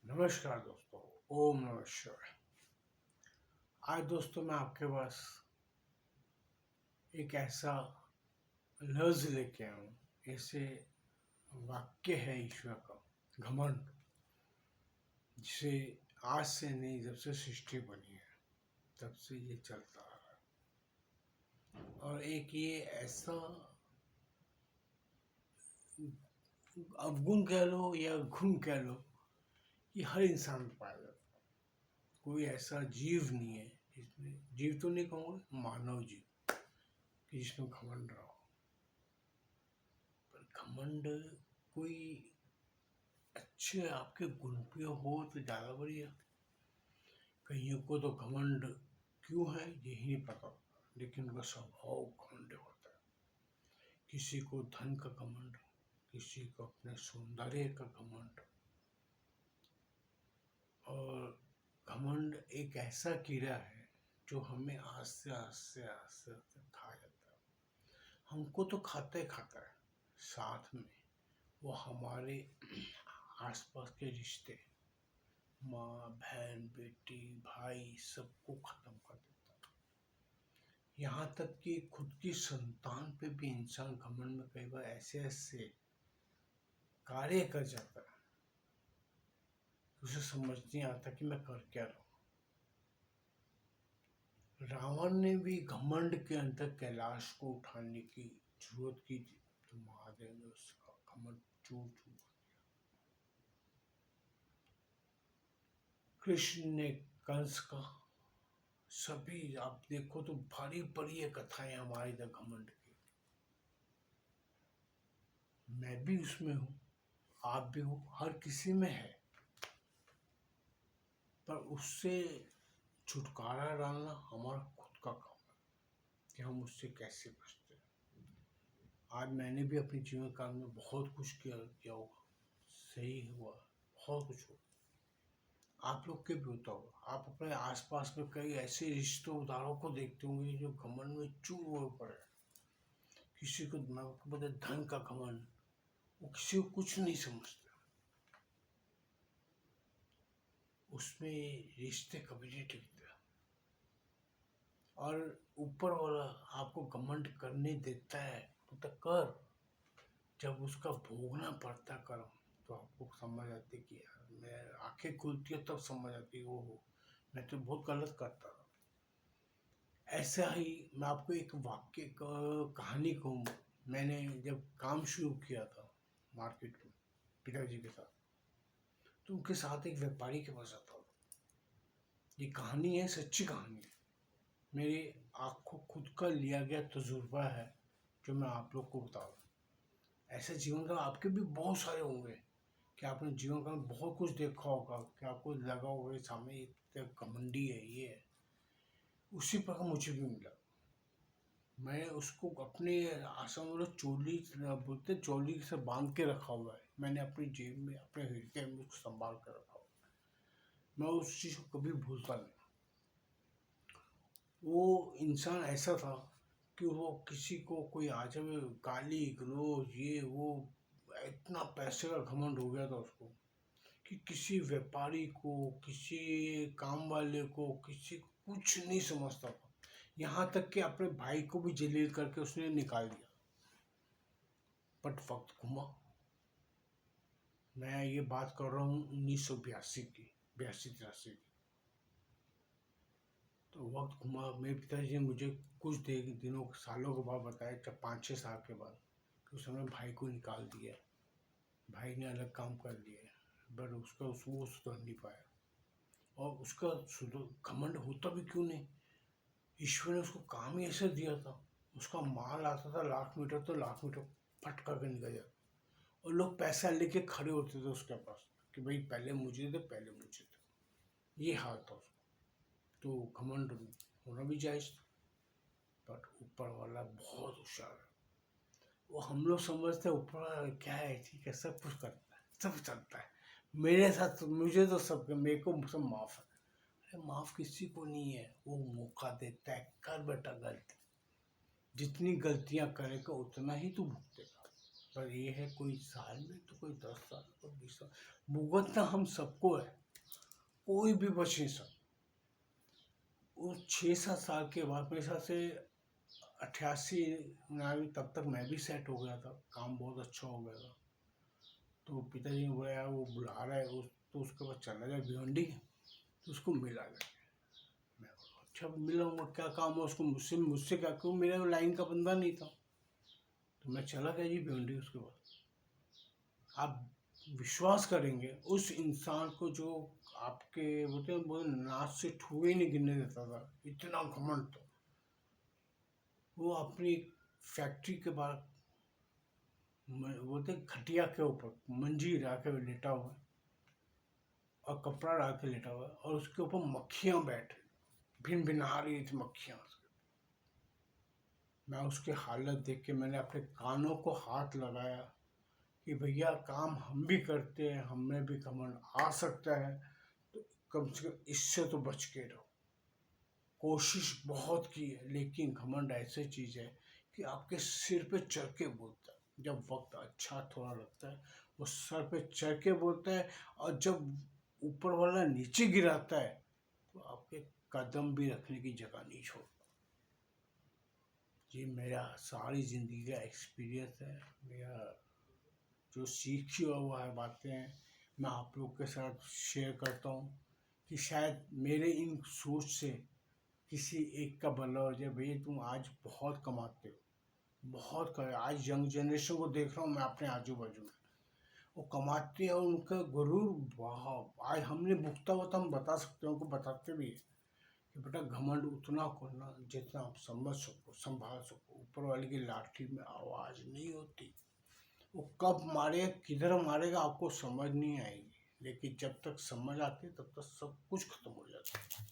नमस्कार दोस्तों। ओम नमः शिवाय। आज दोस्तों मैं आपके पास एक ऐसा लफ्ज लेके आया हूँ, ऐसे वाक्य है ईश्वर का, घमंड, जिसे आज से नहीं, जब से सृष्टि बनी है तब से ये चलता आ रहा है। और एक ये ऐसा अवगुण कह लो या गुण कह लो, ये हर इंसान में पाया जाता है। कोई ऐसा जीव नहीं है जिसमें, जीव तो नहीं कहूँगा, मानव जीव कि जिसमें घमंड रहा हो। पर घमंड कोई अच्छे आपके गुण पे हो तो ज़्यादा बढ़िया। कईयों को तो घमंड क्यों है यही नहीं पता, लेकिन उनका स्वभाव घमंड होता है। किसी को धन का घमंड, किसी को अपने सौंदर्य का घमंड। और घमंड एक ऐसा कीड़ा है जो हमें आस्ते आस्ते आस्ते आस्ते खा जाता है। हमको तो खाता है, साथ में वो हमारे आसपास के रिश्ते, माँ बहन बेटी भाई, सबको खत्म कर देता है। यहाँ तक कि खुद की संतान पे भी इंसान घमंड में कई बार ऐसे ऐसे कार्य कर जाता है, उसे समझ नहीं आता कि मैं कर क्या रहा हूँ। रावण ने भी घमंड के अंदर कैलाश को उठाने की जरूरत की थी, तो महादेव ने उसका घमंड चूर चूर। कृष्ण ने कंस का, सभी आप देखो तो भारी बड़ी कथाएं हमारे इधर घमंड की। मैं भी उसमें हूँ, आप भी हो, हर किसी में है। पर उससे छुटकारा डालना हमारा खुद का काम है कि हम उससे कैसे बचते हैं। आज मैंने भी अपने जीवन काल में बहुत कुछ किया होगा, सही हुआ, बहुत कुछ हुआ। आप लोग के भी होता होगा। आप अपने आसपास में कई ऐसे रिश्तेदारों को देखते होंगे जो घमंड में चूर हुए पड़े। किसी को बता धन का घमंड, वो किसी को कुछ नहीं समझते, उसमें रिश्ते कभी नहीं टिकते। और ऊपर वाला आपको घमंड करने देता है तो कर, जब उसका भोगना पड़ता कर्म तो आपको समझ आती कि यार, मैं आंखें खुलती है तब समझ आती है, ओहो मैं तो बहुत गलत करता था। ऐसा ही मैं आपको एक वाक्य कहानी कहूँ। मैंने जब काम शुरू किया था मार्केट में पिताजी के साथ, तो उनके साथ एक व्यापारी के पास आता था। ये कहानी है, सच्ची कहानी है, मेरी आँखों खुद का लिया गया तजुर्बा है जो मैं आप लोग को बता रहा हूँ। ऐसे जीवन का आपके भी बहुत सारे होंगे कि आपने जीवन का बहुत कुछ देखा होगा कि आपको लगा होगा कि सामने एक घमंडी है, ये है। उसी प्रकार मुझे भी मिला। मैं उसको अपने आश्रम में चोली बोलते, चोली से बांध के रखा हुआ है। मैंने अपनी जेब में, अपने हृदय में उसको संभाल कर रखा हुआ है। मैं उस चीज़ को कभी भूलता नहीं। वो इंसान ऐसा था कि वो किसी को कोई आ जाए गाली गलौज ये वो, इतना पैसे का घमंड हो गया था उसको कि किसी व्यापारी को, किसी काम वाले को, किसी को कुछ नहीं समझता था। यहाँ तक कि अपने भाई को भी जलील करके उसने निकाल दिया। बट वक्त घुमा। मैं ये बात कर रहा हूँ 1982 की, 82-83 की। तो वक्त घुमा। मेरे पिताजी ने मुझे कुछ दिनों सालों के बाद बताया, जब 5-6 साल के बाद, कि उस समय भाई को निकाल दिया, भाई ने अलग काम कर लिया, बट वो सुधर नहीं पाया। और उसका घमंड होता भी क्यों नहीं, ईश्वर ने उसको काम ही ऐसा दिया था। उसका माल आता था लाख मीटर, तो लाख मीटर फट करके निकल जाता, और लोग पैसा लेके खड़े होते थे उसके पास कि भाई पहले मुझे दे, पहले मुझे दे। ये हाल था उसका। तो घमंड होना भी जायज था, बट ऊपर वाला बहुत होशियार है। वो हम लोग समझते हैं ऊपर वाला क्या है, ठीक है, सब कुछ करता है, सब चलता है मेरे साथ, मुझे तो सब, मेरे को सब माफ है। अरे माफ किसी को नहीं है, वो मौका देता है, कर बेटा गलती, जितनी गलतियां करेगा उतना ही तू भुगतेगा। पर ये है, कोई साल में तो कोई 10 साल, कोई 20 साल, भुगतना हम सबको है। कोई भी बच नहीं सकता। उस 6-7 साल के बाद मेरे हिसाब से 88-89 तब तक मैं भी सेट हो गया था, काम बहुत अच्छा हो गया था। तो पिताजी ने बोला यार वो बुला रहा है तो उसके बाद चला जाए भिवंडी, तो उसको मिला गया। मैं बोला अच्छा मिलाऊंगा, क्या काम है उसको, मुझसे मुझसे क्या, क्यों मेरा लाइन का बंदा नहीं था। तो मैं चला गया जी भिवंडी। उसके बाद आप विश्वास करेंगे उस इंसान को जो आपके बोलते नाच से ठुए नहीं गिरने देता था, इतना घमंड था। वो अपनी फैक्ट्री के बाद बोलते खटिया के ऊपर मंजी ला के लेटा हुआ है और कपड़ा डाल के लेटा हुआ है और उसके ऊपर मक्खियां बैठे भिन भिना रही थी मक्खियां। मैं उसकी हालत देख के मैंने अपने कानों को हाथ लगाया कि भैया काम हम भी करते हैं, हमें भी घमंड आ सकता है, तो कम से कम इससे तो बच के रहो। कोशिश बहुत की है, लेकिन घमंड ऐसी चीज़ है कि आपके सिर पे चढ़ के बोलता है। जब वक्त अच्छा थोड़ा लगता है वो सर पे चढ़ के बोलता है, और जब ऊपर वाला नीचे गिराता है तो आपके कदम भी रखने की जगह नहीं छोड़ता। ये मेरा सारी ज़िंदगी का एक्सपीरियंस है, मेरा जो सीखी हुआ है बातें मैं आप लोग के साथ शेयर करता हूँ कि शायद मेरे इन सोच से किसी एक का भला हो जाए। भैया तुम आज बहुत कमाते हो, बहुत कर, आज यंग जनरेशन को देख रहा हूँ मैं अपने आजू बाजू में, वो कमाते हैं और उनका गुरूर वाह, आज हमने भुगता हुआ तो हम बता सकते हैं, उनको बताते भी है कि बेटा घमंड उतना करना जितना आप समझ सको, संभाल सको। ऊपर वाले की लाठी में आवाज़ नहीं होती, वो कब मारेगा किधर मारेगा आपको समझ नहीं आएगी, लेकिन जब तक समझ आती है तब तक सब कुछ खत्म हो जाता है।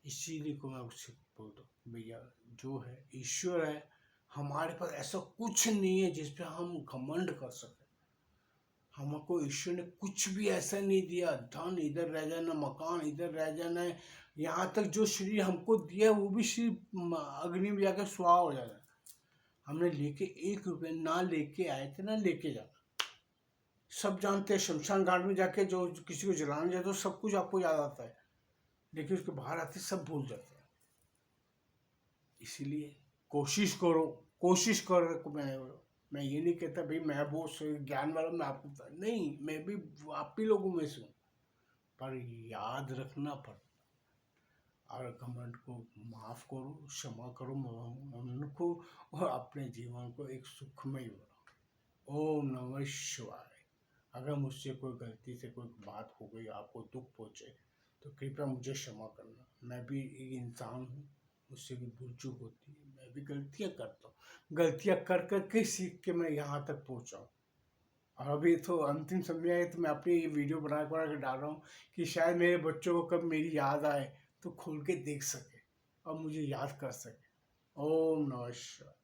इसीलिए को मैं उससे बोलता हूँ भैया जो है ईश्वर है, हमारे पास ऐसा कुछ नहीं है जिस पे हम घमंड कर सकें। हमको ईश्वर ने कुछ भी ऐसा नहीं दिया, धन इधर रह जाना, मकान इधर रह जाना है, यहाँ तक जो शरीर हमको दिया वो भी शरीर अग्नि में जाकर स्वाहा हो जाता है। हमने लेके 1 रुपये ना लेके आए थे ना लेके जाना। सब जानते हैं शमशान घाट में जाके जो किसी को जलाने जाते तो सब कुछ आपको याद आता है, लेकिन उसके बाहर आते सब भूल जाते हैं। इसीलिए कोशिश करो, कोशिश करो। मैं ये नहीं कहता भाई मैं बहुत ज्ञान वाला, मैं आपको नहीं, मैं भी आप ही लोगों में से हूँ, पर याद रखना पड़ता। और घमंड को माफ करो, क्षमा करो मन को, और अपने जीवन को एक सुखमय बनाओ। ओम नमः शिवाय। अगर मुझसे कोई गलती से कोई बात हो गई, आपको दुख पहुँचे, तो कृपया मुझे क्षमा करना। मैं भी एक इंसान हूँ, मुझसे भी भूल चूक होती है, मैं भी गलतियाँ करता हूँ, गलतियाँ कर कर के सीख के मैं यहाँ तक पहुँचा हूँ। और अभी तो अंतिम समय है, तो मैं अपनी ये वीडियो बना के डाल रहा हूँ कि शायद मेरे बच्चों को कब मेरी याद आए तो खोल के देख सके और मुझे याद कर सके। ओम नमः शिवाय।